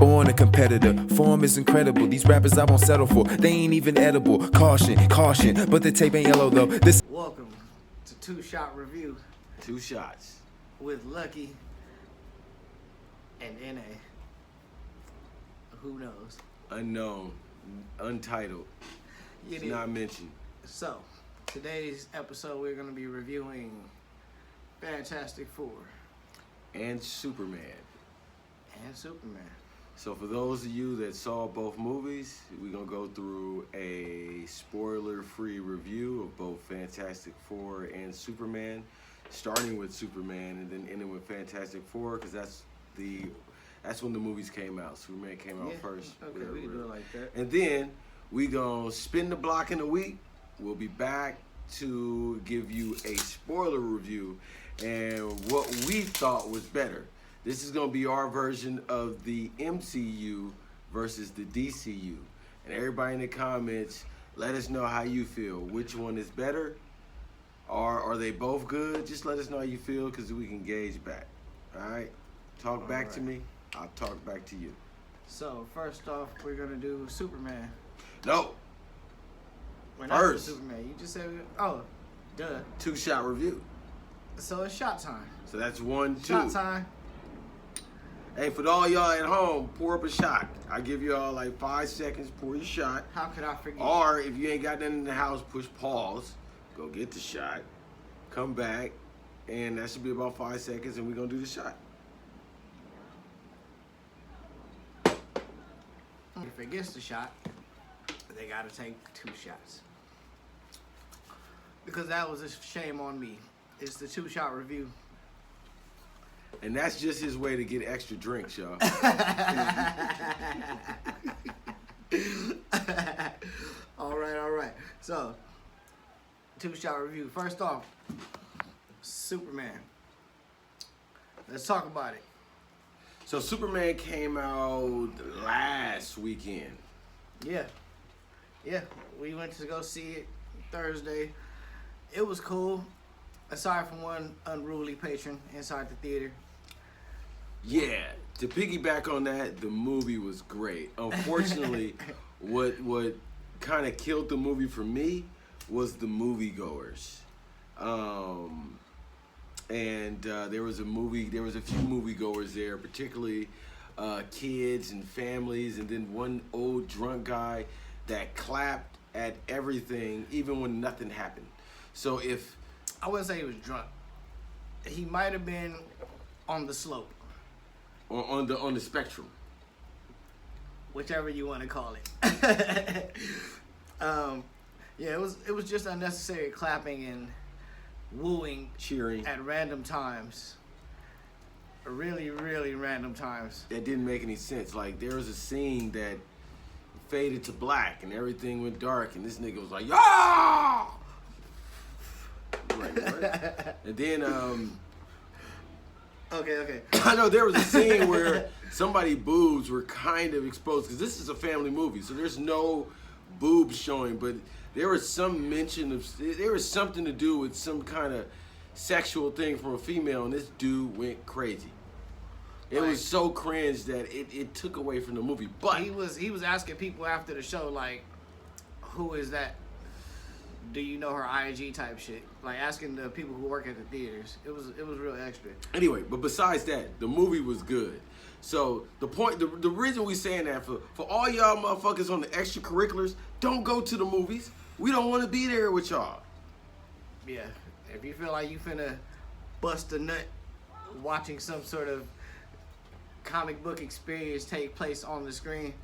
Born a competitor, form is incredible. These rappers I won't settle for, they ain't even edible. Caution, caution, but the tape ain't yellow though. Welcome to 2shot Review. 2 shots. With Lucky and NA. Who knows? Unknown, untitled. It's not mentioned. So, today's episode we're going to be reviewing Fantastic Four. And Superman. So for those of you that saw both movies, we're going to go through a spoiler-free review of both Fantastic Four and Superman, starting with Superman and then ending with Fantastic Four, because that's when the movies came out. Superman came out first. Okay, we can do it like that. And then we going to spin the block in a week. We'll be back to give you a spoiler review and what we thought was better. This is going to be our version of the MCU versus the DCU. And everybody in the comments, let us know how you feel. Which one is better? Or are they both good? Just let us know how you feel because we can gauge back. All right? Talk back to me. I'll talk back to you. So, first off, we're going to do Superman. No. We're not doing Superman. You just said, oh, duh. 2-shot review. So, it's shot time. So, that's 1, 2. Shot time. Hey, for all y'all at home, pour up a shot. I give y'all like 5 seconds, pour your shot. How could I forget? Or if you ain't got nothing in the house, push pause, go get the shot, come back, and that should be about 5 seconds, and we're gonna do the shot. If it gets the shot, they gotta take 2 shots. Because that was a shame on me. It's the 2-shot review. And that's just his way to get extra drinks, y'all. All right. So, 2-shot review. First off, Superman. Let's talk about it. So Superman came out last weekend. Yeah. We went to go see it Thursday. It was cool. Aside from one unruly patron inside the theater. Yeah, to piggyback on that, the movie was great. Unfortunately, what kind of killed the movie for me was the moviegoers. There was a few moviegoers there, particularly kids and families, and then one old drunk guy that clapped at everything, even when nothing happened. So if I wouldn't say he was drunk. He might have been on the slope. Or on the spectrum. Whichever you want to call it. It was just unnecessary clapping and wooing, cheering at random times. Really, really random times. That didn't make any sense. Like there was a scene that faded to black and everything went dark and this nigga was like, "Yeah!" Right. And then Okay. I know there was a scene where somebody's boobs were kind of exposed because this is a family movie, so there's no boobs showing, but there was some mention of there was something to do with some kind of sexual thing from a female, and this dude went crazy. It was so cringe that it took away from the movie. But he was asking people after the show like, "Who is that? Do you know her IG type shit?" Like asking the people who work at the theaters. It was real extra. Anyway, but besides that, the movie was good. So the reason we saying that for all y'all motherfuckers on the extracurriculars, don't go to the movies. We don't want to be there with y'all. Yeah, if you feel like you finna bust a nut watching some sort of comic book experience take place on the screen,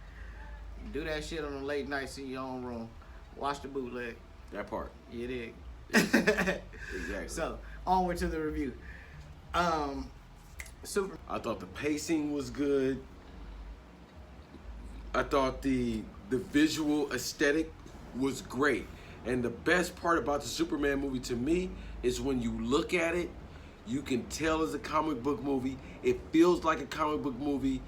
do that shit on the late nights in your own room. Watch the bootleg. That part. You dig? Exactly. So, onward to the review. I thought the pacing was good. I thought the visual aesthetic was great. And the best part about the Superman movie to me is when you look at it, you can tell it's a comic book movie. It feels like a comic book movie.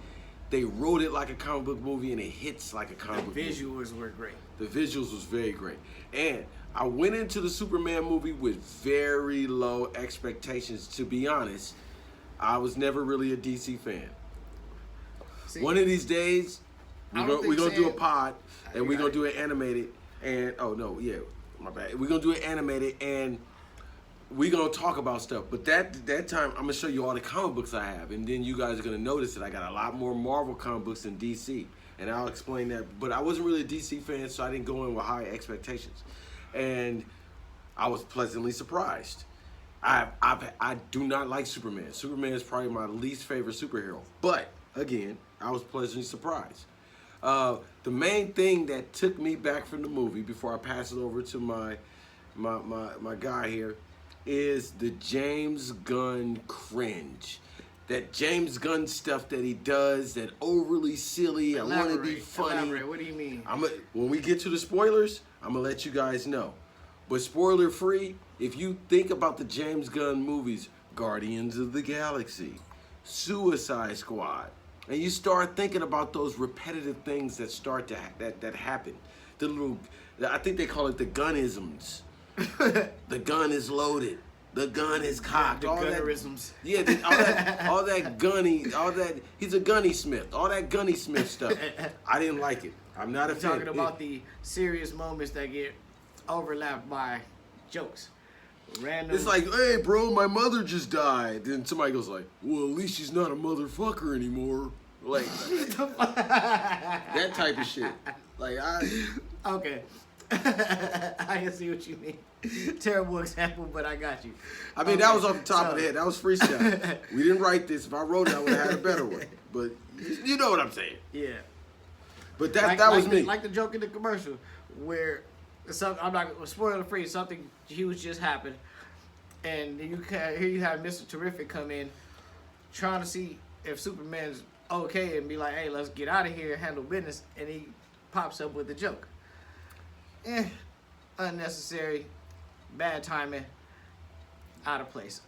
They wrote it like a comic book movie, and it hits like a comic book movie. The visuals were great. The visuals was very great. And I went into the Superman movie with very low expectations, to be honest. I was never really a DC fan. See, one of these days, I we're don't gonna, think do a saying- pod, and we're got gonna it. do it animated. And my bad. We're gonna do it animated, and we're gonna talk about stuff. But that time, I'm gonna show you all the comic books I have, and then you guys are gonna notice that I got a lot more Marvel comic books than DC, and I'll explain that. But I wasn't really a DC fan, so I didn't go in with high expectations, and I was pleasantly surprised. I do not like Superman. Superman is probably my least favorite superhero. But again, I was pleasantly surprised. The main thing that took me back from the movie before I pass it over to my guy here is the James Gunn cringe. That James Gunn stuff that he does, that overly silly, I want to be funny. Elaborate. What do you mean? When we get to the spoilers, I'm going to let you guys know. But spoiler free, if you think about the James Gunn movies, Guardians of the Galaxy, Suicide Squad, and you start thinking about those repetitive things that start to that happen. The little, I think they call it the gunnisms. The gun is loaded. The gun is cocked. The all gunnerisms. That, yeah, all that gunny, he's a gunny smith. All that gunny smith stuff. I didn't like it. I'm not a fan. Talking about the serious moments that get overlapped by jokes. Random. It's like, hey, bro, my mother just died. Then somebody goes like, well, at least she's not a motherfucker anymore. Like, that type of shit. Like, Okay. I can see what you mean. Terrible example, but I got you. I mean, that was off the top of the head. That was freestyle. We didn't write this. If I wrote it, I would have had a better one. But you know what I'm saying. Yeah. But that was me. Like the joke in the commercial where I'm not spoiler free. Something huge just happened, and here you have Mr. Terrific come in, trying to see if Superman's okay and be like, "Hey, let's get out of here and handle business." And he pops up with the joke. Unnecessary, bad timing, out of place.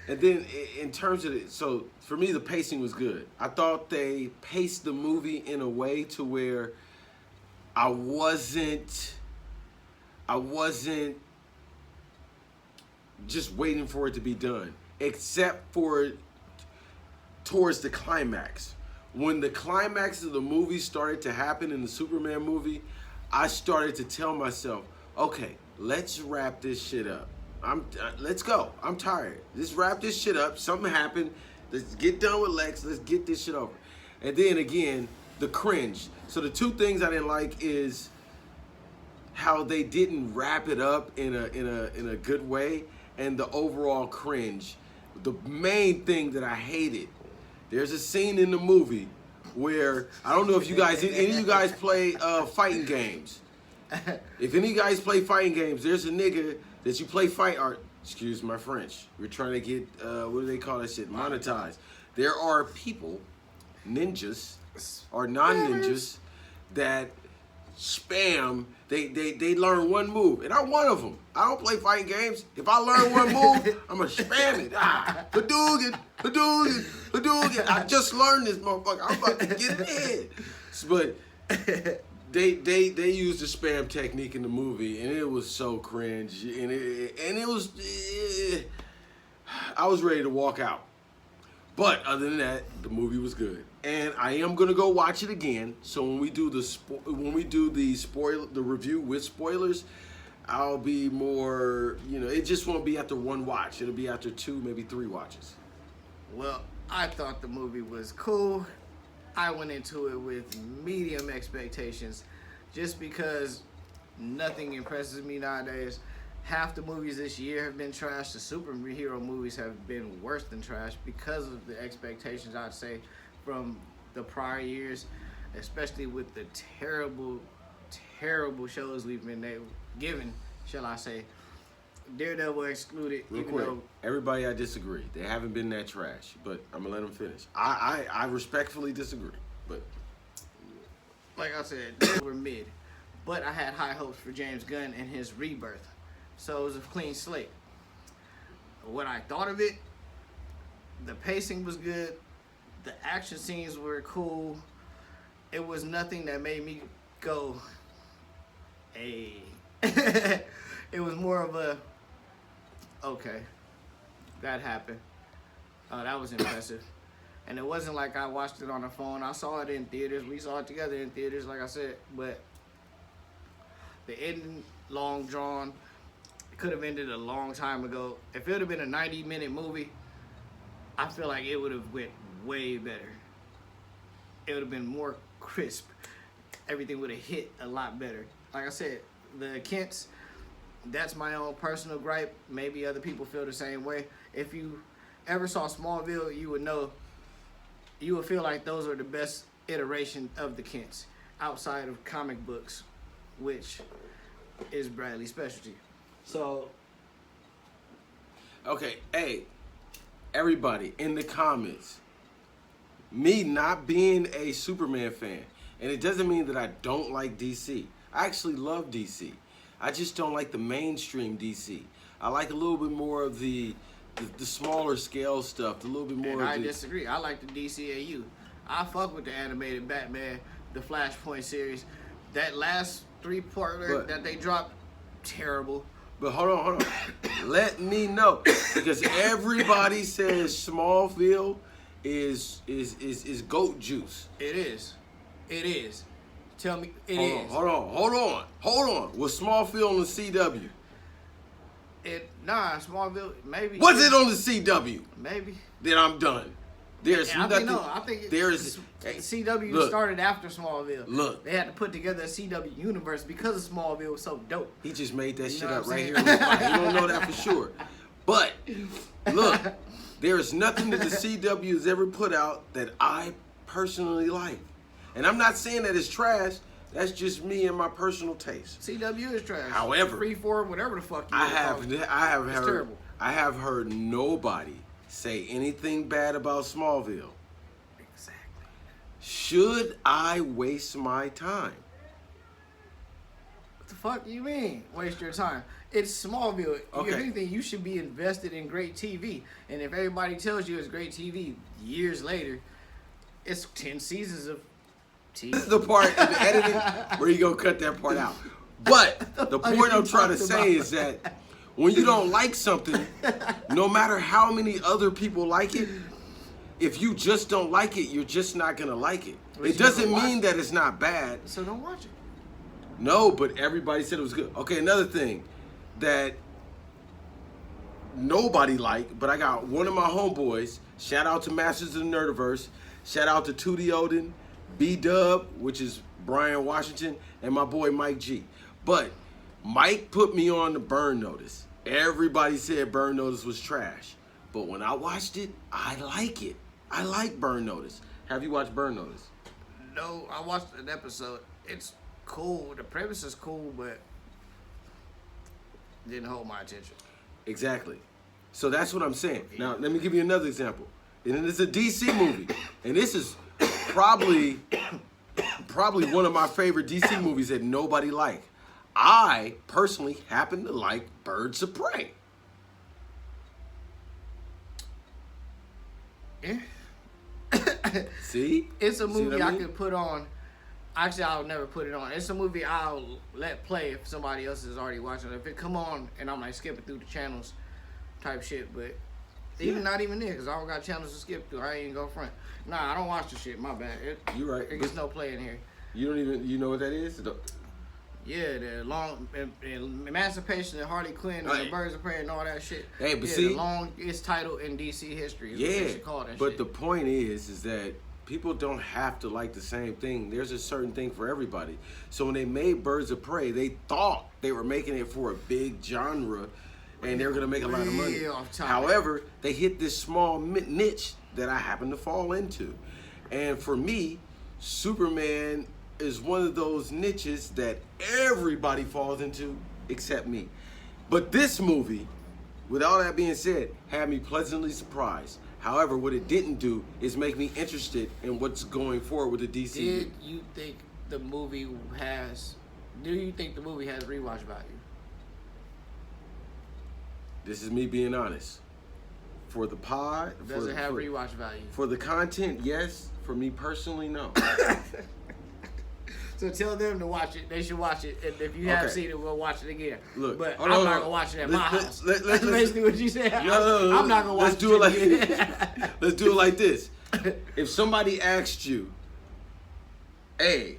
And then in terms of it, so for me the pacing was good. I thought they paced the movie in a way to where I wasn't just waiting for it to be done, except for towards the climax. When the climax of the movie started to happen in the Superman movie, I started to tell myself, okay, let's wrap this shit up. Let's go. I'm tired. Let's wrap this shit up. Something happened. Let's get done with Lex. Let's get this shit over. And then again, the cringe. So the two things I didn't like is how they didn't wrap it up in a good way, and the overall cringe. The main thing that I hated, there's a scene in the movie where, I don't know if you guys, any of you guys play fighting games. If any of you guys play fighting games, there's a nigga that you play excuse my French. We're trying to get, what do they call that shit? Monetized. There are people, ninjas, or non-ninjas, that spam, they learn one move. And I'm one of them. I don't play fighting games. If I learn one move, I'm going to spam it. Hadouken, Hadouken, Hadouken. I just learned this motherfucker. I'm about to get it in. But they used the spam technique in the movie, and it was so cringe. And it was, I was ready to walk out. But other than that, the movie was good, and I am gonna go watch it again. So when we do the review with spoilers, I'll be more, it just won't be after one watch. It'll be after 2, maybe 3 watches. Well, I thought the movie was cool. I went into it with medium expectations, just because nothing impresses me nowadays. Half the movies this year have been trash. The superhero movies have been worse than trash because of the expectations, I'd say, from the prior years, especially with the terrible, terrible shows we've been given, shall I say. Daredevil excluded. Real quick, everybody, I disagree. They haven't been that trash, but I'm gonna let them finish. I respectfully disagree, but like I said, they were mid. But I had high hopes for James Gunn and his rebirth. So it was a clean slate. What I thought of it, the pacing was good. The action scenes were cool. It was nothing that made me go, hey. It was more of a, okay, that happened. That was impressive. And it wasn't like I watched it on the phone. I saw it in theaters. We saw it together in theaters, like I said. But the ending, long drawn, it could have ended a long time ago. If it would have been a 90-minute movie, I feel like it would have went way better. It would have been more crisp. Everything would have hit a lot better. Like I said, the Kents, that's my own personal gripe. Maybe other people feel the same way. If you ever saw Smallville, you would know, you would feel like those are the best iteration of the Kents outside of comic books, which is Bradley's specialty. So, okay, hey, everybody in the comments, me not being a Superman fan, and it doesn't mean that I don't like DC. I actually love DC. I just don't like the mainstream DC. I like a little bit more of the smaller scale stuff, a little bit more. And I disagree. I like the DCAU. I fuck with the animated Batman, the Flashpoint series. That last 3-parter that they dropped, terrible. But hold on. Let me know, because everybody says Smallville is goat juice. It is. Tell me it is. Hold on. Was Smallville on the CW? Smallville, maybe. Was it on the CW? Maybe. Then I'm done. There's nothing. I think CW started after Smallville. Look. They had to put together a CW universe because Smallville was so dope. He just made that shit up right here on the spot. You don't know that for sure. But, look, there is nothing that the CW has ever put out that I personally like. And I'm not saying that it's trash. That's just me and my personal taste. CW is trash. However, Freeform, whatever the fuck you I have heard nobody say anything bad about Smallville. Exactly. Should I waste my time? What the fuck do you mean? Waste your time. It's Smallville. Okay. If anything, you should be invested in great TV. And if everybody tells you it's great TV years later, it's 10 seasons of TV. This is the part in the editing where you gonna cut that part out. But the point I'm trying to say is that when you don't like something, no matter how many other people like it, if you just don't like it, you're just not gonna like it. It doesn't mean that it's not bad. So don't watch it. No, but everybody said it was good. Okay, another thing that nobody liked, but I got one of my homeboys, shout out to Masters of the Nerdiverse, shout out to Tootie Odin, B-Dub, which is Brian Washington, and my boy Mike G. But Mike put me on the Burn Notice. Everybody said Burn Notice was trash. But when I watched it, I like it. I like Burn Notice. Have you watched Burn Notice? No, I watched an episode. It's cool. The premise is cool, but didn't hold my attention. Exactly. So that's what I'm saying. Now, let me give you another example. And it's a DC movie. And this is probably one of my favorite DC movies that nobody liked. I personally happen to like Birds of Prey. Yeah. See? It's a See movie what I I mean? could put on. Actually, I'll never put it on. It's a movie I'll let play if somebody else is already watching it. If it come on and I'm like skipping through the channels type shit, but not even there, because I don't got channels to skip through. I ain't go front. Nah, I don't watch the shit. My bad. You're right. It gets no play in here. You know what that is? Yeah, the long Emancipation and Harley Quinn and the Birds of Prey and all that shit. Hey, but yeah, see, the longest title in DC history. Is yeah, what they should call that but shit. the point is that people don't have to like the same thing. There's a certain thing for everybody. So when they made Birds of Prey, they thought they were making it for a big genre, and they were gonna make a lot of money. However, they hit this small niche that I happen to fall into, and for me, Superman is one of those niches that everybody falls into except me. But this movie, with all that being said, had me pleasantly surprised. However, what it didn't do is make me interested in what's going forward with the DC. Do you think the movie has rewatch value? This is me being honest. For the pod, Does it have rewatch value? For the content, yes. For me personally, no. So tell them to watch it. They should watch it. And if you have seen it, we'll watch it again. Look, but I'm not gonna watch it at my house. That's let's basically what you said. No, I'm not gonna watch let's do it like this. if somebody asked you, hey,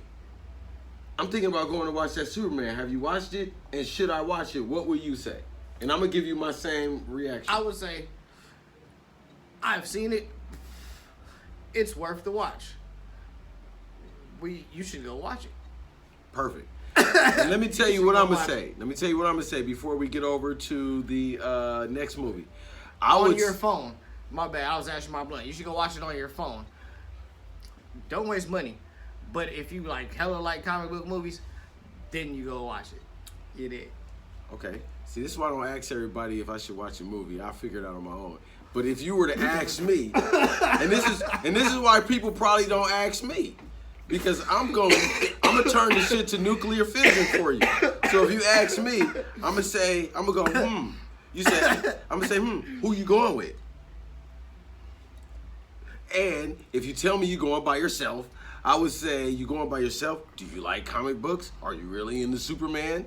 I'm thinking about going to watch that Superman. Have you watched it? And should I watch it? What would you say? And I'm going to give you my same reaction. I would say, I've seen it. It's worth the watch. You should go watch it. Perfect. And let me tell you what I'm going to say. Let me tell you what I'm going to say before we get over to the next movie. On your phone. My bad, I was ashing my blunt. You should go watch it on your phone. Don't waste money. But if you hella like comic book movies, then you go watch it. You did. Okay. See, this is why I don't ask everybody if I should watch a movie. I figure it out on my own. But if you were to ask me, and this is why people probably don't ask me, because I'm gonna turn this shit to nuclear fission for you. So if you ask me, I'm gonna go, You say, I'm gonna say, who you going with? And if you tell me you're going by yourself, I would say, you going by yourself? Do you like comic books? Are you really into Superman?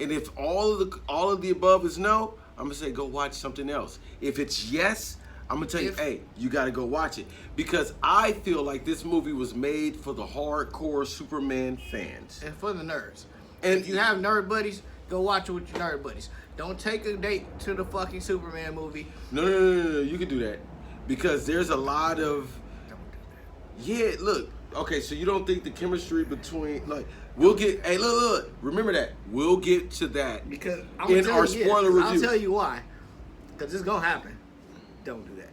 And if all of the above is no, I'm gonna say go watch something else. If it's yes, I'm gonna tell you, hey, you gotta go watch it. Because I feel like this movie was made for the hardcore Superman fans. And for the nerds. And if you have nerd buddies, go watch it with your nerd buddies. Don't take a date to the fucking Superman movie. No, you can do that. Because there's a lot of... Don't do that. Yeah, look. Okay, so you don't think the chemistry between... we'll get... Hey, look. Remember that. We'll get to that because in our spoiler review. I'll tell you why. Because it's going to happen. Don't do that.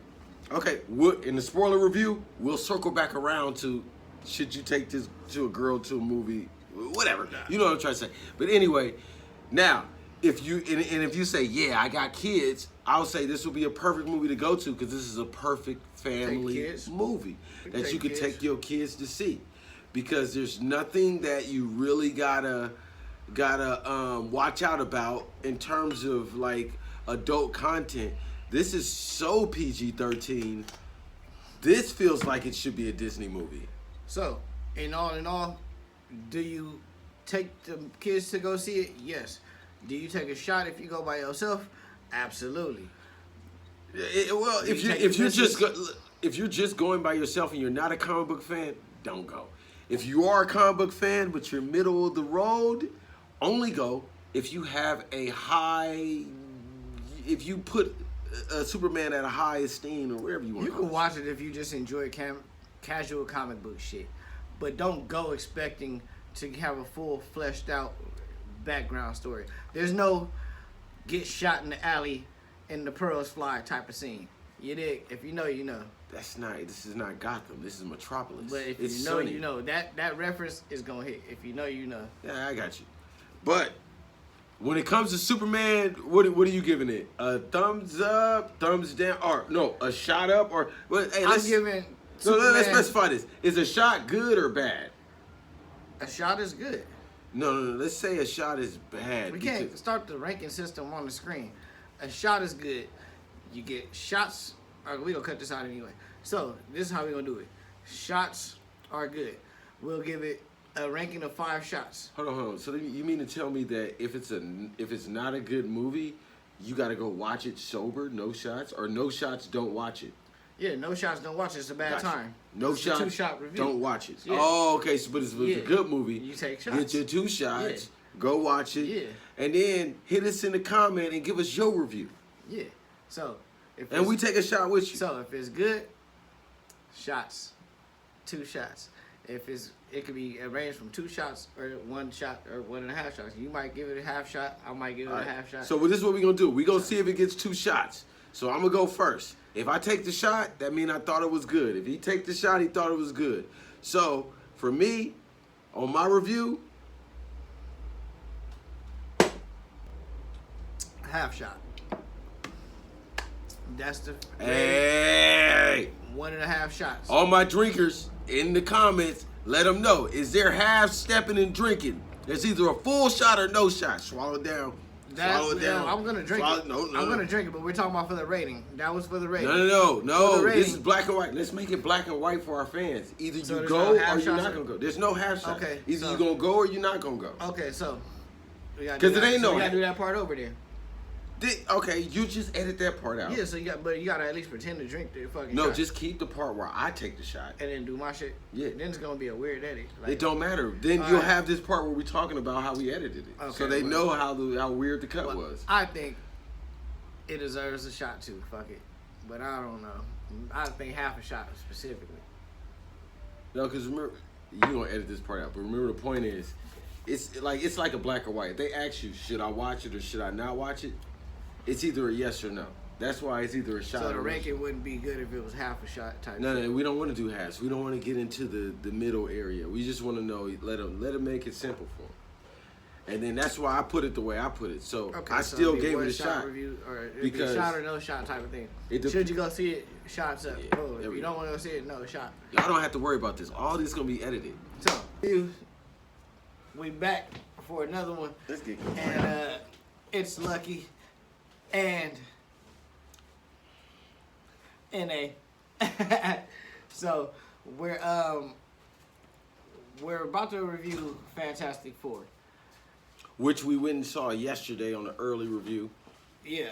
Okay, in the spoiler review, we'll circle back around to should you take this to a girl to a movie, whatever. You know what I'm trying to say. But anyway, now, if you say, yeah, I got kids, I'll say this will be a perfect movie to go to because this is a perfect family movie that you could take your kids to see. Because there's nothing that you really gotta watch out about in terms of adult content. This is so PG-13. This feels like it should be a Disney movie. So, in all, do you take the kids to go see it? Yes. Do you take a shot if you go by yourself? Absolutely. Well, if you're just going by yourself and you're not a comic book fan, don't go. If you are a comic book fan but you're middle of the road, only go if you have if you put Superman at a high esteem or wherever you want. You can watch it if you just enjoy casual comic book shit, but don't go expecting to have a full fleshed out background story. There's no get shot in the alley and the pearls fly type of scene. You dig? If you know, you know. This is not Gotham. This is Metropolis. But if it's you know, sunny. you know. That reference is gonna hit. If you know, you know. Yeah, I got you. But when it comes to Superman, what are you giving it? A thumbs up, thumbs down, or no, a shot up, or hey, I'm giving. Let's specify this. Is a shot good or bad? A shot is good. No. Let's say a shot is bad. We can't start the ranking system on the screen. A shot is good. You get shots. Or we gonna cut this out anyway. So this is how we gonna do it. Shots are good. We'll give it a ranking of 5 shots. Hold on. So you mean to tell me that if it's not a good movie, you got to go watch it sober, no shots, or no shots, don't watch it? Yeah, no shots, don't watch it. It's a bad time. No it's shots, 2-shot review. Don't watch it. Yeah. Oh, okay. So, but it's a good movie. You take shots. Get your 2 shots. Yeah. Go watch it. Yeah. And then hit us in the comment and give us your review. Yeah. So. And we take a shot with you. So if it's good, shots, 2 shots. It could be a range from 2 shots or 1 shot or 1.5 shots. You might give it a half shot. I might give it a half shot. So this is what we're gonna do. We're gonna see if it gets 2 shots. So I'm gonna go first. If I take the shot, that means I thought it was good. If he take the shot, he thought it was good. So for me, on my review, half shot. That's the hey 1.5 shots. All my drinkers in the comments, let them know. Is there half stepping and drinking? There's either a full shot or no shot. Swallow it down. Swallow it down. I'm gonna drink it. No. I'm gonna drink it, but we're talking about for the rating. That was for the rating. No. This is black and white. Let's make it black and white for our fans. Either you go or you're not gonna go. There's no half shot. Okay. Either you're gonna go or you're not gonna go. Okay, so because it ain't no. We gotta do that part over there. Okay, you just edit that part out. Yeah, so you gotta at least pretend to drink the fucking No, shot. just keep the part where I take the shot. And then do my shit. Yeah. Then it's gonna be a weird edit. Like, It don't matter. Then All you'll right. have this part where we're talking about how we edited it, Okay, so they well- know how weird the cut was. I think it deserves a shot too. Fuck it. But I don't know. I think half a shot specifically. No, because remember, you gonna edit this part out. But remember, the point is, it's like a black or white. If they ask you, should I watch it or should I not watch it? It's either a yes or no. That's why it's either a shot. So or the no ranking wouldn't be good if it was half a shot type. No, shit. no, we don't want to do halves. We don't want to get into the middle area. We just want to know. Let them make it simple for them. And then that's why I put it the way I put it. So Okay, I so still it'd be gave one it a shot. review, or it'd because be a shot or no shot type of thing. It dep- Should you go see it? Shots up. Yeah, Oh, if there we you go. don't want to go see it, no shot. Y'all don't have to worry about this. All this gonna be edited. So we back for another one, Let's get and it's Lucky, and NA. So we're about to review Fantastic Four. which we went and saw yesterday on the early review. Yeah.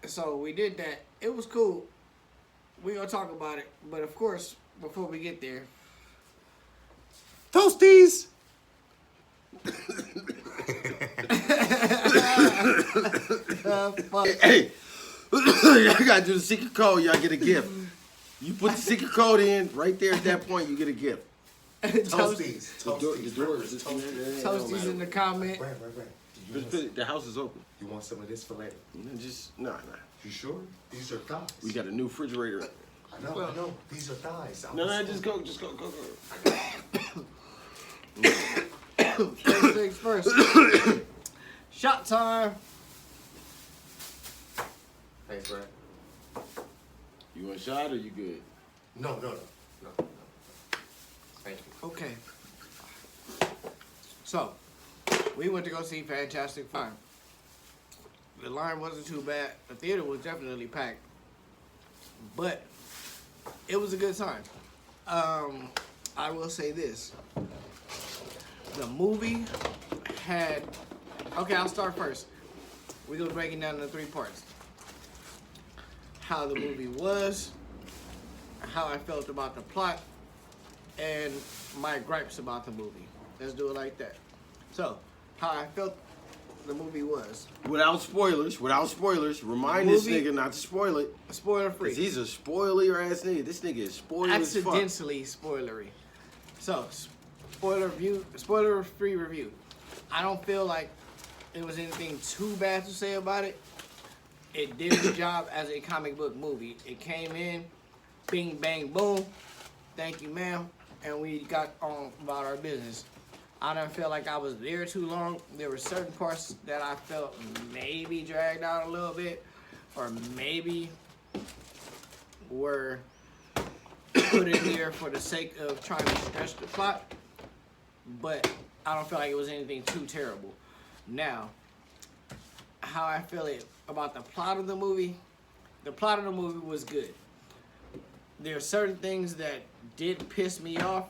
So we did that. It was cool. We're gonna talk about it, but of course, before we get there, Toasties. fuck. Hey, y'all gotta do the secret code. Y'all get a gift. You put the secret code in right there. At that point, you get a gift. Toasties. Toasties In the comment. Right. The house is open. You want some of this for later? Just nah. You sure? These are thighs. We got a new refrigerator. I know. These are thighs. No, just go. First things first. Shot time. Thanks, Brad. You want a shot or you good? No. Thank you. Okay. So, we went to go see Fantastic Four. The line wasn't too bad. The theater was definitely packed. But it was a good time. I will say this. The movie had... Okay, I'll start first. We're going to break it down into 3 parts. How the movie was, how I felt about the plot, and my gripes about the movie. Let's do it like that. So, how I felt the movie was. Without spoilers. Remind this Movie- nigga not to spoil it. Spoiler free. 'Cause he's a spoiler ass nigga. This nigga is spoiler as fuck. Accidentally spoilery. So, spoiler free review. I don't feel like it was anything too bad to say about it. It did its job as a comic book movie. It came in, bing, bang, boom. Thank you, ma'am. And we got on about our business. I don't feel like I was there too long. There were certain parts that I felt maybe dragged out a little bit, or maybe were put in here for the sake of trying to stretch the plot. But I don't feel like it was anything too terrible. Now, how I feel about the plot of the movie was good. There are certain things that did piss me off,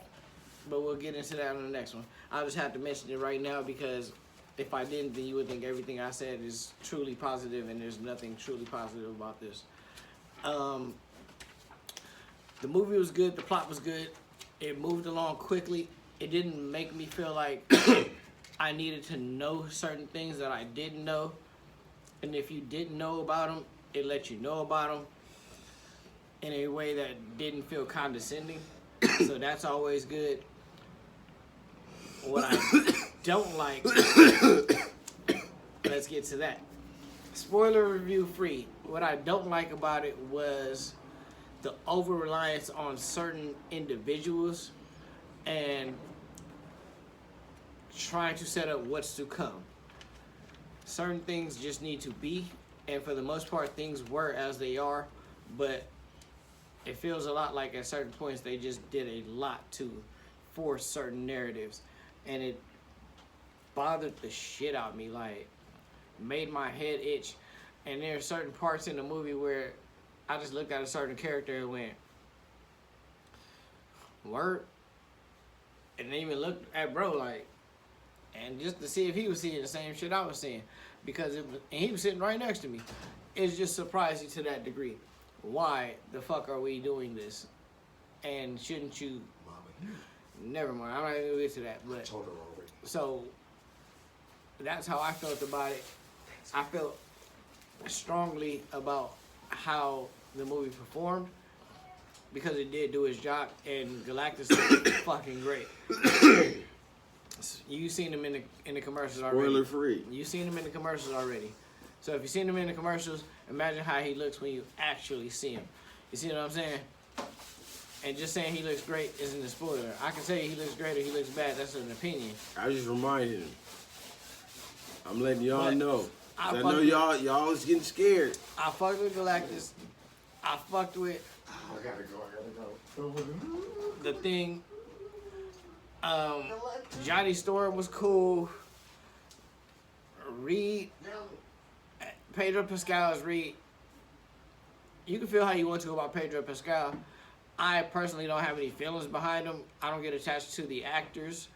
but we'll get into that in the next one. I just have to mention it right now because if I didn't, then you would think everything I said is truly positive, and there's nothing truly positive about this. The movie was good. The plot was good. It moved along quickly. It didn't make me feel like I needed to know certain things that I didn't know. And if you didn't know about them, it let you know about them in a way that didn't feel condescending. So that's always good. What I don't like, let's get to that. Spoiler review free. What I don't like about it was the over-reliance on certain individuals and trying to set up what's to come. Certain things just need to be, and for the most part, things were as they are, but it feels a lot like at certain points they just did a lot to force certain narratives, and it bothered the shit out of me, like, made my head itch. And there are certain parts in the movie where I just looked at a certain character and went, word? And then even looked at bro like, and just to see if he was seeing the same shit I was seeing. because and he was sitting right next to me. It's just surprising to that degree. Why the fuck are we doing this? And shouldn't you? Mama, Never mind. I'm not even gonna get to that. But told her already. so that's how I felt about it. I felt strongly about how the movie performed because it did do its job, and Galactus is fucking great. You've seen him in the commercials already. Spoiler free. You've seen him in the commercials already. So if you've seen him in the commercials, imagine how he looks when you actually see him. You see what I'm saying? And just saying he looks great isn't a spoiler. I can say he looks great or he looks bad. That's an opinion. I just reminded him. I'm letting y'all But know. I I fucked know with- y'all was getting scared. I fucked with Galactus. I fucked with I gotta go. the thing. Johnny Storm was cool. Reed, Pedro Pascal is Reed. You can feel how you want to about Pedro Pascal. I personally don't have any feelings behind him. I don't get attached to the actors.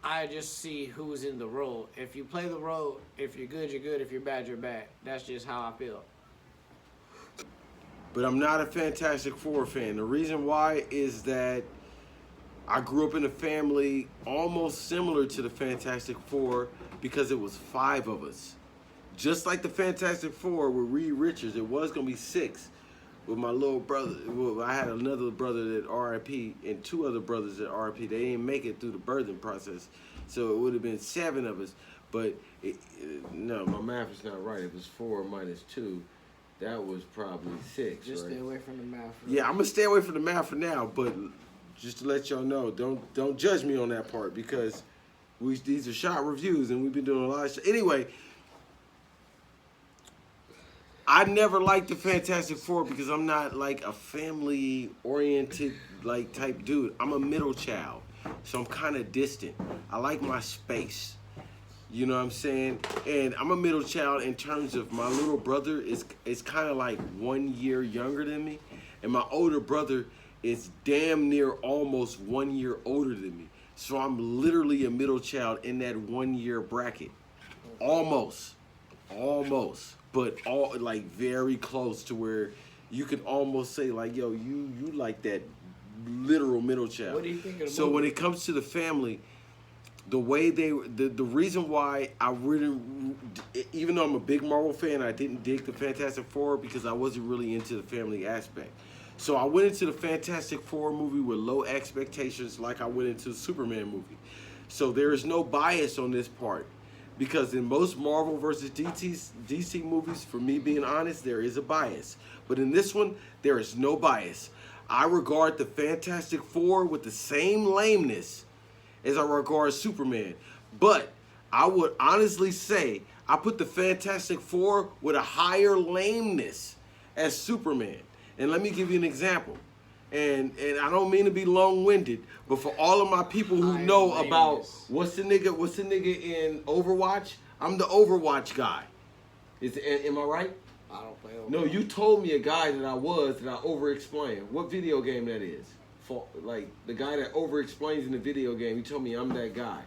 I just see who's in the role. If you play the role, if you're good, you're good. If you're bad, you're bad. That's just how I feel. But I'm not a Fantastic Four fan. The reason why is that I grew up in a family almost similar to the Fantastic Four because it was 5 of us. Just like the Fantastic Four with Reed Richards, it was going to be 6 with my little brother. Well, I had another brother that RIP and 2 other brothers that RIP. They didn't make it through the birthing process. So it would have been 7 of us. But no, my math is not right. It was 4 minus 2. That was probably 6, Just right? stay away from the mouth. Yeah, I'm gonna stay away from the math for now, but just to let y'all know, don't judge me on that part because these are shot reviews and we've been doing a lot of shit. Anyway, I never liked the Fantastic Four because I'm not like a family oriented like type dude. I'm a middle child, so I'm kind of distant. I like my space. You know what I'm saying? And I'm a middle child in terms of my little brother is kind of like 1 year younger than me. And my older brother is damn near almost 1 year older than me. So I'm literally a middle child in that 1 year bracket. Almost. But all like very close to where you could almost say like, yo, you like that literal middle child. What do you think of the So movie? when it comes to the family, the way the reason why I really, even though I'm a big Marvel fan, I didn't dig the Fantastic Four because I wasn't really into the family aspect. So I went into the Fantastic Four movie with low expectations like I went into the Superman movie. So there is no bias on this part because in most Marvel versus DC movies, for me being honest, there is a bias. But in this one, there is no bias. I regard the Fantastic Four with the same lameness as I regard Superman. But I would honestly say I put the Fantastic Four with a higher lameness as Superman. And let me give you an example. And I don't mean to be long-winded, but for all of my people who Higher know about lameness. what's the nigga in Overwatch, I'm the Overwatch guy. Am I right? I don't play over. No, you told me a guy that I over-explained. What video game that is? For, like, the guy that over-explains in the video game, you told me I'm that guy.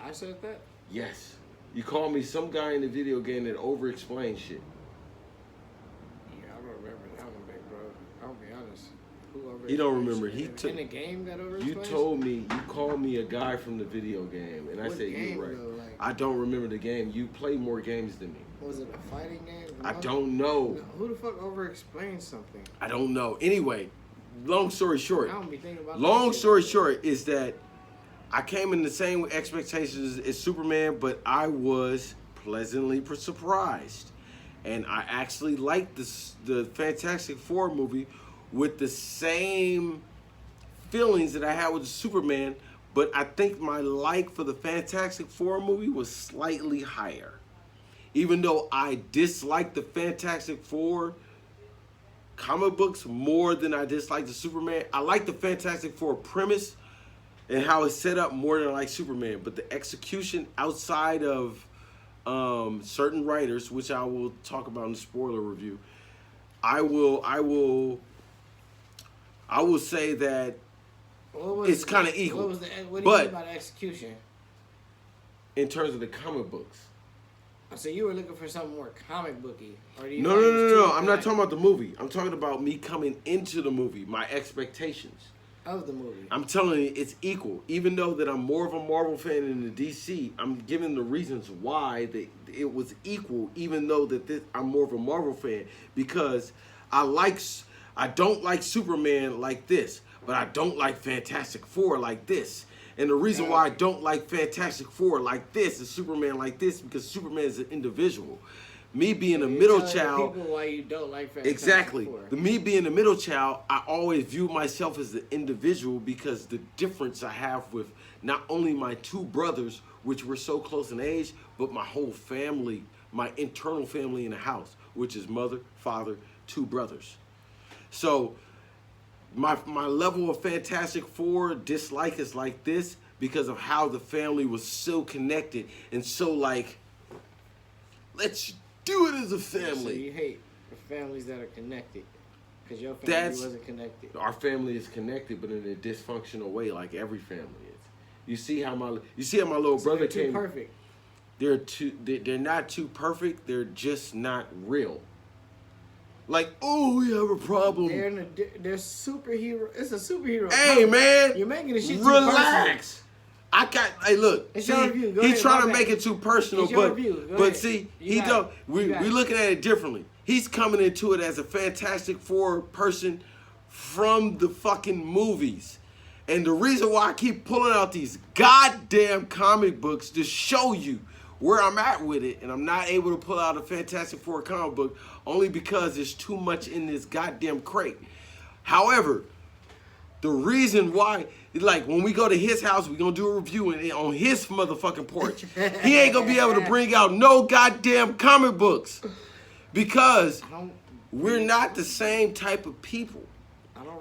I said that? Yes. You called me some guy in the video game that over-explains shit. Yeah, I don't remember that one, big bro. I'll be honest. Who over He don't remember. He in took- the game that over You told me, you called me a guy from the video game, and I What said game, you're right. though? Like- I don't remember the game. You play more games than me. Was it a fighting game? I don't know. Who the fuck over explains something? I don't know. Anyway, long story short. I don't be thinking about Long that shit. story short is that I came in the same expectations as Superman, but I was pleasantly surprised. And I actually liked the Fantastic Four movie with the same feelings that I had with the Superman, but I think my like for the Fantastic Four movie was slightly higher. Even though I dislike the Fantastic Four comic books more than I dislike the Superman, I like the Fantastic Four premise and how it's set up more than I like Superman. But the execution outside of certain writers, which I will talk about in the spoiler review, I will say that What was it's kind of equal. What do you But mean by the execution? in terms of the comic books, So you were looking for something more comic booky, or do you? No. I'm not talking about the movie. I'm talking about me coming into the movie, my expectations of the movie. I'm telling you, it's equal. Even though that I'm more of a Marvel fan than the DC, I'm giving the reasons why it was equal. Even though that I'm more of a Marvel fan, because I don't like Superman like this, but I don't like Fantastic Four like this. And the reason why I don't like Fantastic Four like this and Superman like this, because Superman is an individual. Me being a middle child. People why you don't like Fantastic Exactly. Four. Me being a middle child, I always view myself as the individual because the difference I have with not only my two brothers, which were so close in age, but my whole family, my internal family in the house, which is mother, father, two brothers. So my level of Fantastic Four dislike is like this because of how the family was so connected and so like, let's do it as a family. So you hate the families that are connected because your family wasn't connected. Our family is connected, but in a dysfunctional way, like every family is. You see how my little brother came. Perfect. They're not too perfect. They're just not real. Like, oh, we have a problem. They're superhero. It's a superhero. Hey, man, you're making the shit too relax. personal. Hey, look. It's see, your review. Go he's ahead, trying to my make bad. it too personal, It's your but review. Go but ahead. see, You he got don't. it. We You got it. looking at it differently. He's coming into it as a Fantastic Four person from the fucking movies. And the reason why I keep pulling out these goddamn comic books to show you where I'm at with it, and I'm not able to pull out a Fantastic Four comic book only because there's too much in this goddamn crate. However, the reason why, like, when we go to his house, we're going to do a review on his motherfucking porch. He ain't going to be able to bring out no goddamn comic books because we're not the same type of people.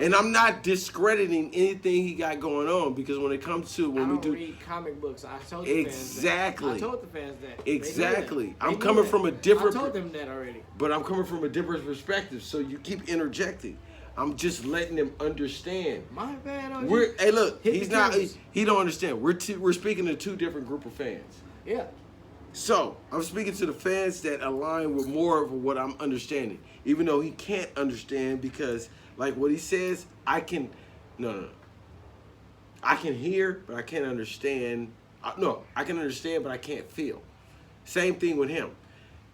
And I'm not discrediting anything he got going on because when it comes to I don't read comic books. I told the fans that. I told the fans that. Exactly. I'm coming from a different. I told them that already. But I'm coming from a different perspective, so you keep interjecting. I'm just letting them understand. My bad. Hey, look, Hit he's the not. cameras. He don't understand. We're speaking to two different group of fans. Yeah. So I'm speaking to the fans that align with more of what I'm understanding, even though he can't understand because. Like what he says, I can hear, but I can't understand. I can understand, but I can't feel. Same thing with him.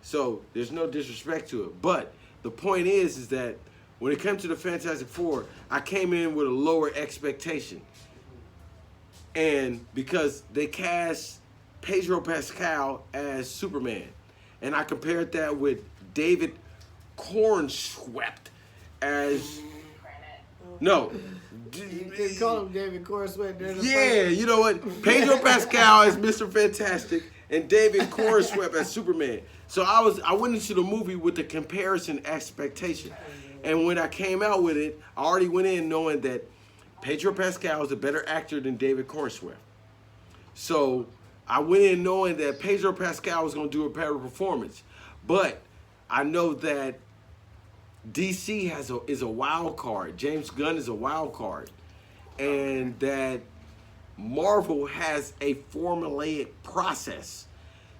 So there's no disrespect to it. But the point is that when it comes to the Fantastic Four, I came in with a lower expectation. And because they cast Pedro Pascal as Superman, and I compared that with David Cornswept as... No. You call him David Cornswept. Yeah, you know what? Pedro Pascal as Mr. Fantastic and David Cornswept as Superman. So I went into the movie with the comparison expectation. And when I came out with it, I already went in knowing that Pedro Pascal is a better actor than David Cornswept. So I went in knowing that Pedro Pascal was going to do a better performance. But I know that DC is a wild card. James Gunn is a wild card. And that Marvel has a formulaic process.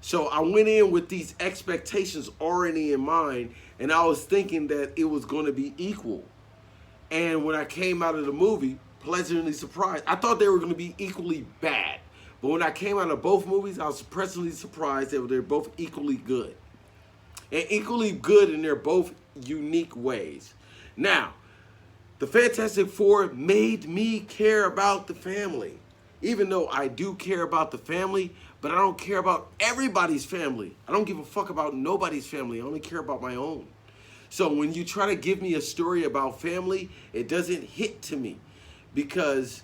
So I went in with these expectations already in mind, and I was thinking that it was going to be equal. And when I came out of the movie, pleasantly surprised. I thought they were going to be equally bad. But when I came out of both movies, I was pleasantly surprised that they're both equally good. And equally good in their both unique ways. Now, the Fantastic Four made me care about the family. Even though I do care about the family, but I don't care about everybody's family. I don't give a fuck about nobody's family. I only care about my own. So when you try to give me a story about family, it doesn't hit to me because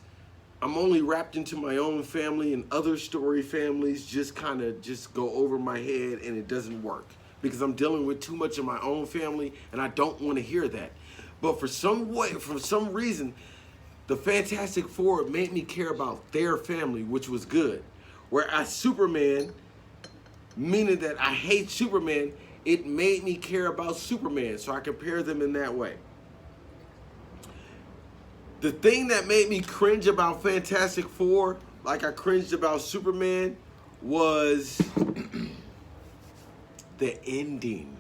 I'm only wrapped into my own family, and other story families just kind of just go over my head, and it doesn't work. Because I'm dealing with too much of my own family, and I don't want to hear that. But for some reason, the Fantastic Four made me care about their family, which was good. Whereas Superman, meaning that I hate Superman, it made me care about Superman. So I compare them in that way. The thing that made me cringe about Fantastic Four, like I cringed about Superman, was the ending.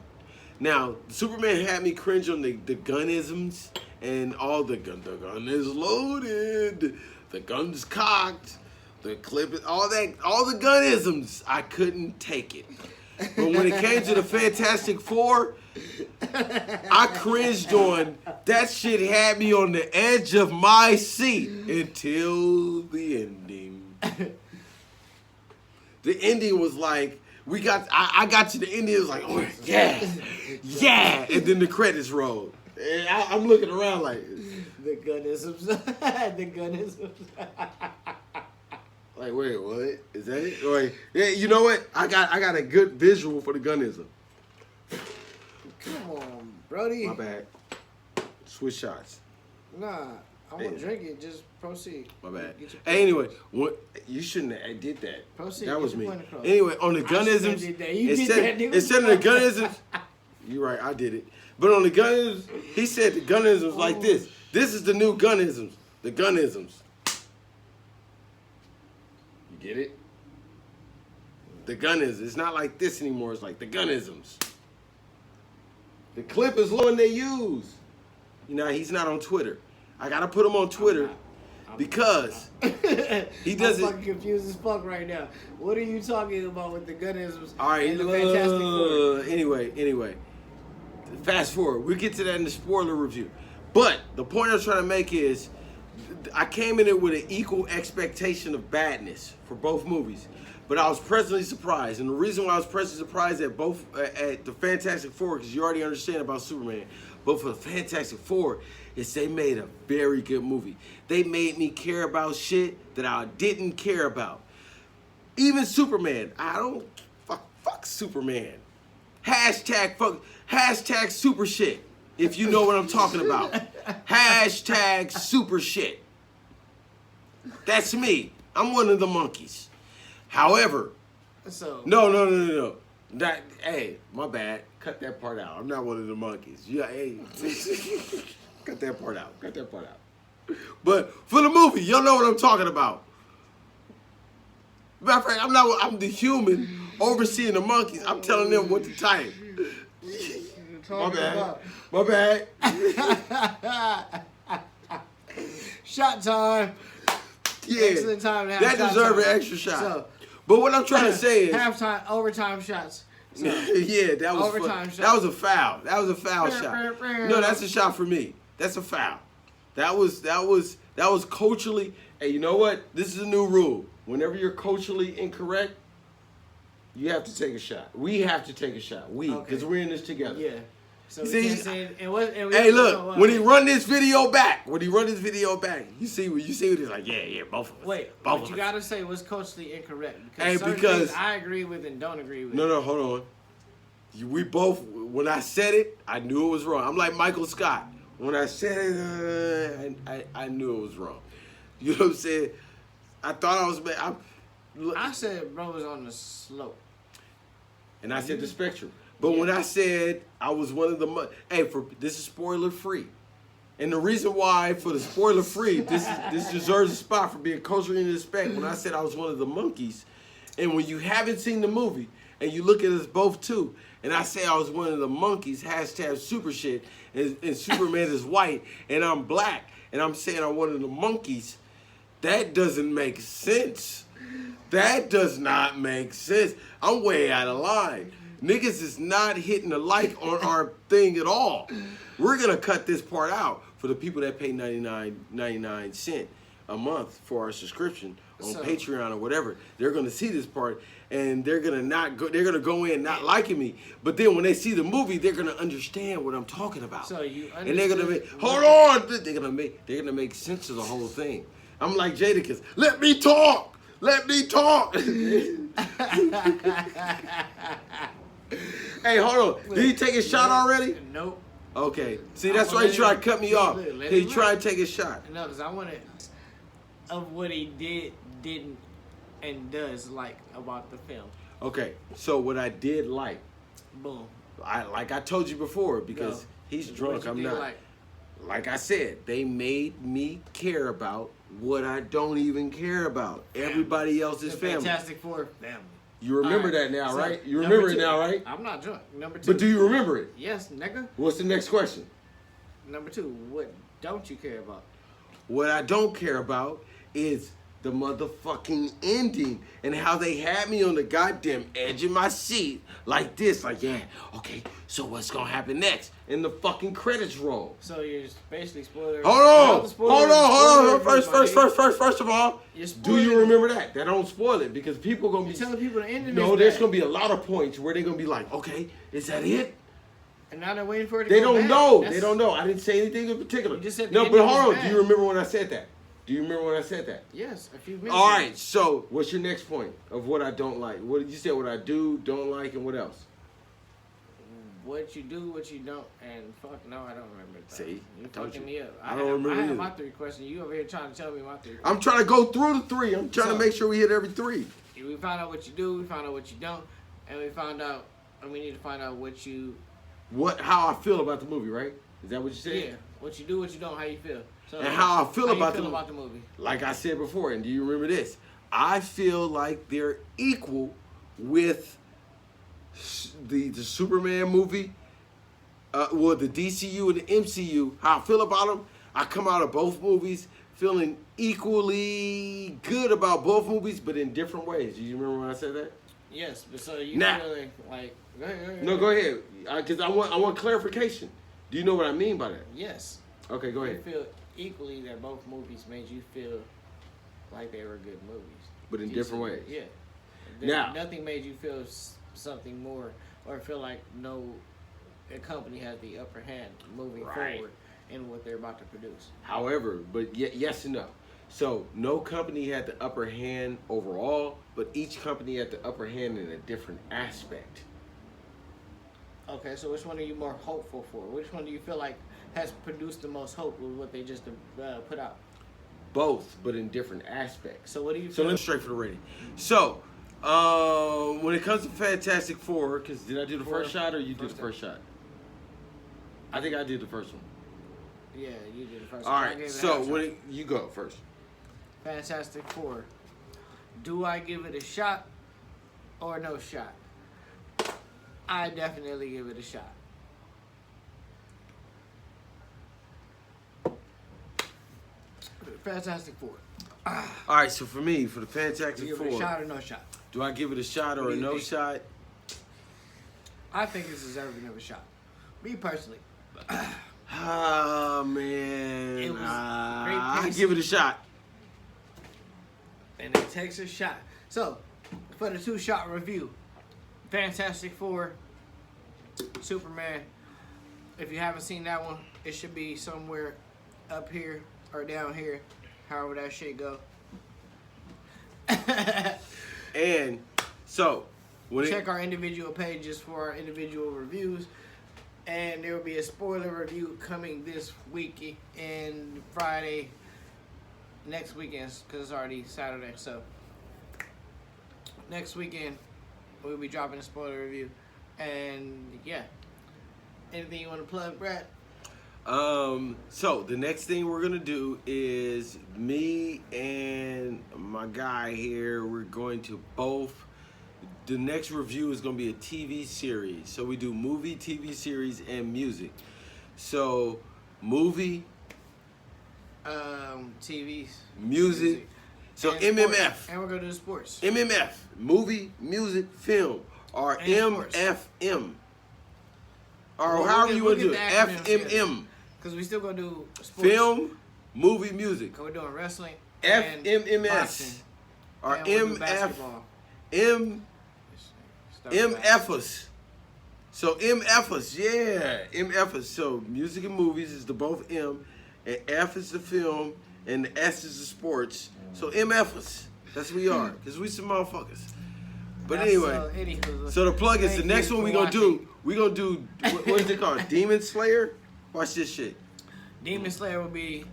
Now, Superman had me cringe on the gunisms and all the gun is loaded, the gun's cocked, the clip is all the gunisms. I couldn't take it. But when it came to the Fantastic Four, I cringed on that shit. Had me on the edge of my seat until the ending. The ending was like, I got to the ending, it was like, oh yeah, yeah, and then the credits rolled. And I'm looking around like, the gunisms, the gunisms. Like, wait, what? Is that it? Like, yeah, you know what? I got a good visual for the gunism. Come on, Brody. My bad. Switch shots. Nah, I want to drink it. Just proceed. My bad. Get your Hey, anyway, what you shouldn't have did that. Proceed. That was Get me. your point across. Anyway, on the I shouldn't have gunisms, did that. You did that, dude. instead of the gunisms, you're right, I did it. But on the gunisms, he said the gunisms like this. This is the new gunisms. The gunisms. You get it? The gunisms. It's not like this anymore. It's like the gunisms. The clip is the one they use. You know, he's not on Twitter. I gotta put him on Twitter because he doesn't. I'm fucking confused as fuck right now. What are you talking about with the gunisms? All right, and the Fantastic Four? Anyway, fast forward. We'll get to that in the spoiler review. But the point I'm trying to make is, I came in it with an equal expectation of badness for both movies, but I was pleasantly surprised. And the reason why I was pleasantly surprised at both at the Fantastic Four, because you already understand about Superman, but for the Fantastic Four, is they made a very good movie. They made me care about shit that I didn't care about. Even Superman, I don't fuck Superman. Hashtag super shit. If you know what I'm talking about. Hashtag super shit. That's me. I'm one of the monkeys. However, So no. Hey, my bad. Cut that part out. I'm not one of the monkeys. Yeah, hey. Cut that part out. But for the movie, y'all know what I'm talking about. Matter of fact, I'm the human overseeing the monkeys. I'm telling them what to type. My bad. Shot time. Yeah. Excellent time to have that shot deserves an time. extra shot. So, but what I'm trying to say is, halftime, overtime shots. So, yeah, that was overtime shot. that was a foul. That was a foul shot. No, that's a shot for me. That's a foul. That was culturally. Hey, you know what? This is a new rule. Whenever you're culturally incorrect, you have to take a shot. We have to take a shot. Because we're in this together. Yeah. So See, we can't say hey, look, when he run this video back, you see what he's like, yeah, both of us. Wait, both but of you us. gotta say what's culturally incorrect. Hey, Certain because things I agree with and don't agree with. No, hold on. We both, when I said it, I knew it was wrong. I'm like Michael Scott. When I said it, I knew it was wrong. You know what I'm saying? I thought I was. I said bro was on the slope. And I said the spectrum. But when I said I was one of the, this is spoiler free, and the reason why for the spoiler free, this deserves a spot for being culturally incorrect. When I said I was one of the monkeys, and when you haven't seen the movie and you look at us both too, and I say I was one of the monkeys, hashtag super shit, and Superman is white and I'm black, and I'm saying I'm one of the monkeys, that doesn't make sense. That does not make sense. I'm way out of line. Niggas is not hitting the like on our thing at all. We're gonna cut this part out for the people that pay 99 cents a month for our subscription on Patreon or whatever. They're gonna see this part and they're gonna go in not liking me. But then when they see the movie, they're gonna understand what I'm talking about. So you and they're gonna make they're gonna make sense of the whole thing. I'm like Jadakiss, let me talk. Hey, hold on. Did he take a shot already? Nope. Okay. See, that's why he tried to cut me off. He tried to take a shot. No, because I wanted of what he didn't, and does like about the film. Okay. So what I did like, Boom. I told you before, because he's drunk, I'm not. Like I said, they made me care about what I don't even care about. Everybody else is family. Fantastic Four, family. You remember All that now, so, right? You number remember it two. now, right? I'm not drunk. Number 2. But do you remember it? Yes, nigga. What's the next question? Number 2. What don't you care about? What I don't care about is the motherfucking ending and how they had me on the goddamn edge of my seat like this, like, yeah, okay, so what's gonna happen next? And the fucking credits roll. So you're basically spoiling. Hold on. First of all, You're do you spoiling- remember that? That don't spoil it because people gonna be You're telling people the ending No, is there's bad. gonna be a lot of points where they're gonna be like, okay, is that it? And now they're waiting for it to They go don't bad. know. That's- They don't know. I didn't say anything in particular. You just said the no, ending but was hold on. bad. Do you remember when I said that? Do you remember when I said that? Yes, a few minutes. All ago. right. So, what's your next point of what I don't like? What did you say? What I do, don't like, and what else? What you do, what you don't, and fuck no, I don't remember that. See? You Told fucking you. me up. I don't remember I have either. my 3 questions. You over here trying to tell me my 3 questions. I'm trying to go through the 3. I'm trying to So- make sure we hit every 3. We found out what you do, we found out what you don't, and we need to find out what you, How I feel about the movie, right? Is that what you said? yeah, what you do, what you don't, how you feel. So, And how I feel about you the feel about the movie. Like I said before, and do you remember this? I feel like they're equal with the Superman movie, the DCU and the MCU. How I feel about them, I come out of both movies feeling equally good about both movies, but in different ways. Do you remember when I said that? Yes, but so you Nah. feel like go ahead. No, go ahead, because I want clarification. Do you know what I mean by that? Yes. Okay, go You ahead. feel equally that both movies made you feel like they were good movies. But in Decent different ways. Yeah. Now- Nothing made you feel something more or feel like a company has the upper hand moving Right. forward in what they're about to produce. However, but yes and no. So no company had the upper hand overall, but each company had the upper hand in a different aspect. Okay, so which one are you more hopeful for? Which one do you feel like has produced the most hope with what they just put out? Both, but in different aspects. So what do you So feel? let's straight for the rating. So, when it comes to Fantastic Four, because did I do the first shot or you did the first shot? I think I did the first one. Yeah, you did the first All one. I right, gave it so half shot. when you go first. Fantastic Four. Do I give it a shot or no shot? I definitely give it a shot. Fantastic Four. All right, so for me, for the Do Fantastic you give it a Four, shot or no shot? do I give it a shot or What a do you no think? shot? I think it's deserving of a shot. Me personally. Ah, man. It was I great give it a shot. And it takes a shot. So, for the 2shot review, Fantastic Four, Superman. If you haven't seen that one, it should be somewhere up here or down here, however that shit go. And so, when Check our individual pages for our individual reviews. And there will be a spoiler review coming this week and Friday, next weekend, because it's already Saturday. So, next weekend, we'll be dropping a spoiler review. And, yeah. Anything you want to plug, Brad? So the next thing we're gonna do is me and my guy here, we're going to both, the next review is gonna be a TV series. So we do movie, TV series, and music. So movie, TVs. music, so and sports. MMF. And we're going to do sports. MMF, movie, music, film, or And sports. MFM. Or Well, however we'll you want to get do the it. acronyms FMM. Because we still going to do sports. Film, movie, music. 'Cause we're doing wrestling. and FMMS. boxing, Or and we'll do MF. basketball. Stuff like that. MFers. So MFers, yeah. MFers. So music and movies is the both M, and F is the film, and the S is the sports. So MFers. That's what we are, because we some motherfuckers. But anyway, anywho, so the plug is the thank next you one for we gonna do, what is it called? Demon Slayer? Watch this shit. Demon Slayer will be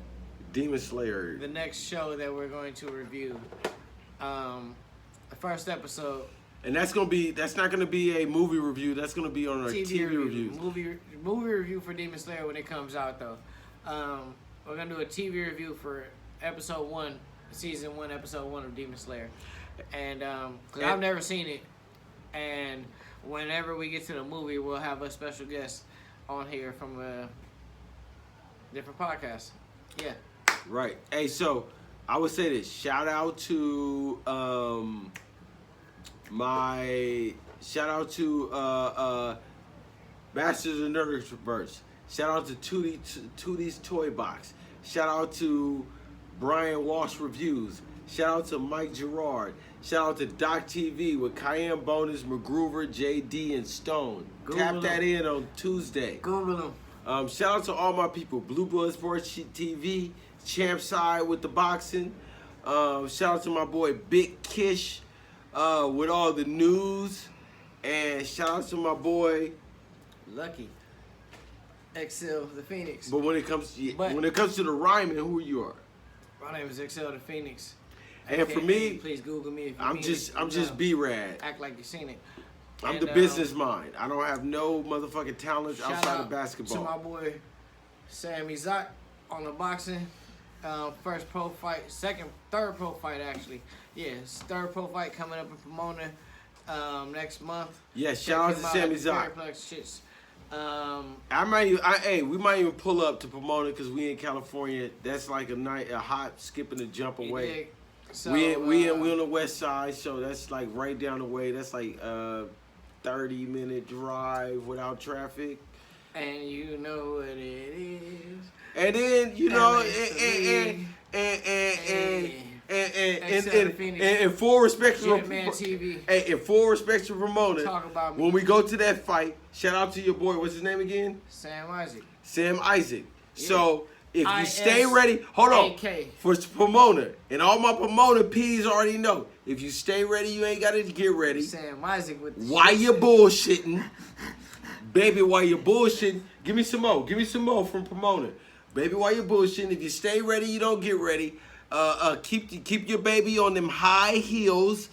Demon Slayer. the next show that we're going to review. The first episode, And that's not gonna be a movie review, that's gonna be on our TV reviews. Movie review for Demon Slayer when it comes out though. We're gonna do a TV review for episode 1, season 1, episode 1 of Demon Slayer. And 'cause I've never seen it, And whenever we get to the movie, we'll have a special guest on here from a different podcast. Yeah. Right. Hey, so I would say this. Shout out to Masters of Nerdiverse. Shout out to Tootie's Toy Box. Shout out to Brian Walsh Reviews. Shout out to Mike Gerard. Shout out to Doc TV with Cayenne Bonus, McGruver, JD, and Stone. Tap that in on Tuesday. Google them. Shout out to all my people. Blue Blood Sports TV, Champ Side with the boxing. Shout out to my boy Big Kish with all the news. And shout out to my boy Lucky. XL the Phoenix. But when it comes to the rhyming, who you are? My name is XL the Phoenix. And for me, please Google me. If you I'm just B-Rad. Act like you've seen it. I'm the business mind. I don't have no motherfucking talents outside of basketball. To my boy Sammy Zock on the boxing. First pro fight, third pro fight actually. Yes, third pro fight coming up in Pomona next month. Yeah, shout out to Sammy Zock. We might even pull up to Pomona because we in California. That's like a hop, skip, and a jump away. So, we on the west side, so that's like right down the way. That's like 30-minute drive without traffic. And you know what it is. And then you know, in full respect to in full respect to Ramona, talk about me. When we go to that fight, shout out to your boy. What's his name again? Sam Isaac. Sam Isaac. Yeah. So if you stay ready, hold on. For Pomona, and all my Pomona P's already know. If you stay ready, you ain't gotta get ready. Sam Isaac with the why you bullshitting? Baby, while you're bullshitting, give me some more. Give me some more from Pomona. Baby, while you're bullshitting, if you stay ready, you don't get ready. Keep your baby on them high heels.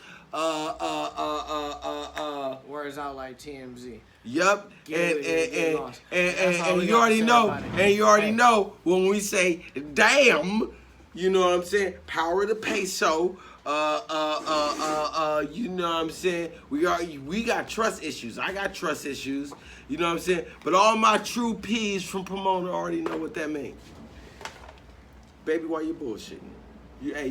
Words out like TMZ. Yup. And you already know. And you already know when we say damn, you know what I'm saying? Power of the peso. You know what I'm saying? We got trust issues. I got trust issues. You know what I'm saying? But all my true P's from Pomona already know what that means. Baby, why you bullshitting? Hey.